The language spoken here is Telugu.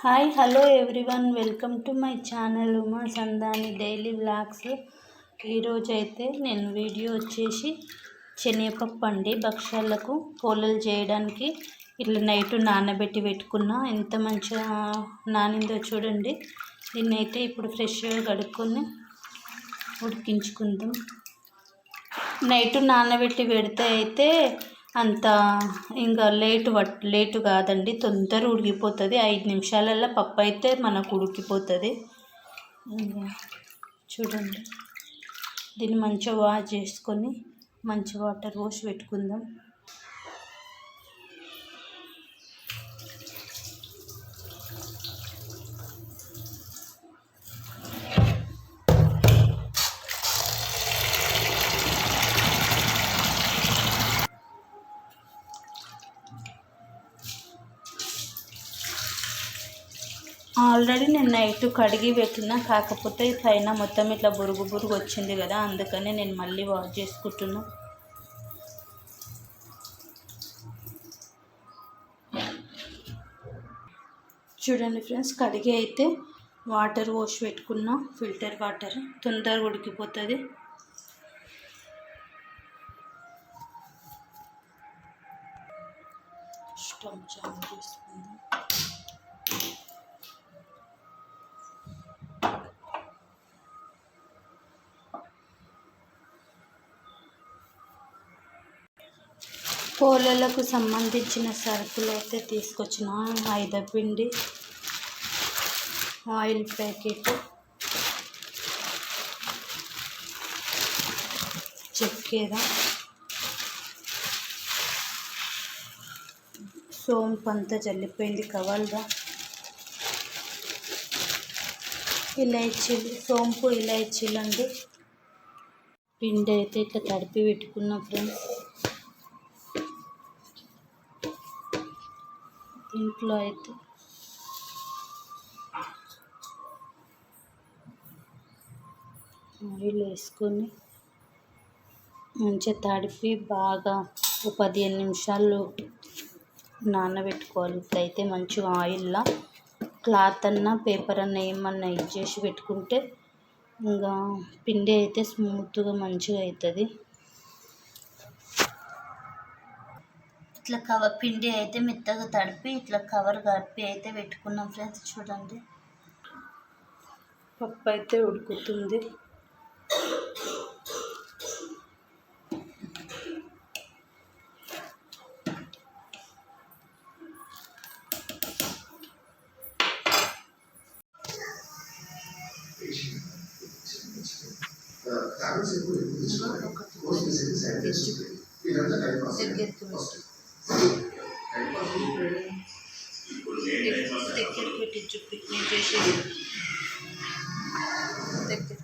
Hi hello everyone, welcome to my channel Uma Sandani daily vlogs. ఈరోజు అయితే నేను వీడియో వచ్చేసి శనగపప్పు అండి. భక్ష్యాలకు పోలలు చేయడానికి ఇట్లా నైట్ నానబెట్టి పెట్టుకున్న. ఎంత మంచిగా నానిందో చూడండి. దీన్ని అయితే ఇప్పుడు ఫ్రెష్గా కడుక్కొని ఉడికించుకుందాం. నైట్ నానబెట్టి పెడితే అయితే అంత ఇంకా లేటు కాదండి, తొందర ఉడికిపోతుంది. 5 నిమిషాలలో పప్పు అయితే మనకు ఉడికిపోతుంది. చూడండి, దీన్ని మంచిగా వాష్ చేసుకొని మంచి వాటర్ పోసి పెట్టుకుందాం. ఆల్రెడీ నేను నైట్ కడిగి పెట్టిన, కాకపోతే పైన మొత్తం ఇట్లా బురుగు వచ్చింది కదా, అందుకని నేను మళ్ళీ వాష్ చేసుకుంటున్నా. చూడండి ఫ్రెండ్స్, కడిగి అయితే వాటర్ పోసి పెట్టుకున్నా. ఫిల్టర్ వాటర్ తొందరగా ఉడికిపోతుంది. స్టవ్ ఆన్ చేసుకుందాం. పోలలకు సంబంధించిన సరుకులు అయితే తీసుకొచ్చిన. మైదాపిండి, ఆయిల్ ప్యాకెట్, చక్కెర, సోంపు అంతా చల్లిపోయింది కవర్గా, ఇలాచీలు, సోంపు ఇలాచీలు అండి. పిండి అయితే ఇట్లా తడిపి పెట్టుకున్నాం ఫ్రెండ్స్. ఇంట్లో అయితే ఆయిల్ వేసుకొని మంచిగా తడిపి బాగా 15 నిమిషాలు నానబెట్టుకోవాలి. ఇట్లయితే మంచిగా ఆయిల్లో క్లాత్ అన్నా పేపర్ అన్నా ఏమన్నా ఇచ్చేసి పెట్టుకుంటే ఇంకా పిండి అయితే స్మూత్గా మంచిగా అవుతుంది. ఇట్లా పిండి అయితే మెత్తగా తడిపి ఇట్లా కవర్ కప్పి అయితే పెట్టుకున్నాం ఫ్రెండ్స్. చూడండి, పప్పు అయితే ఉడుకుతుంది. దగ్గర పెట్టి చూపి నేను చేసేది దగ్గర.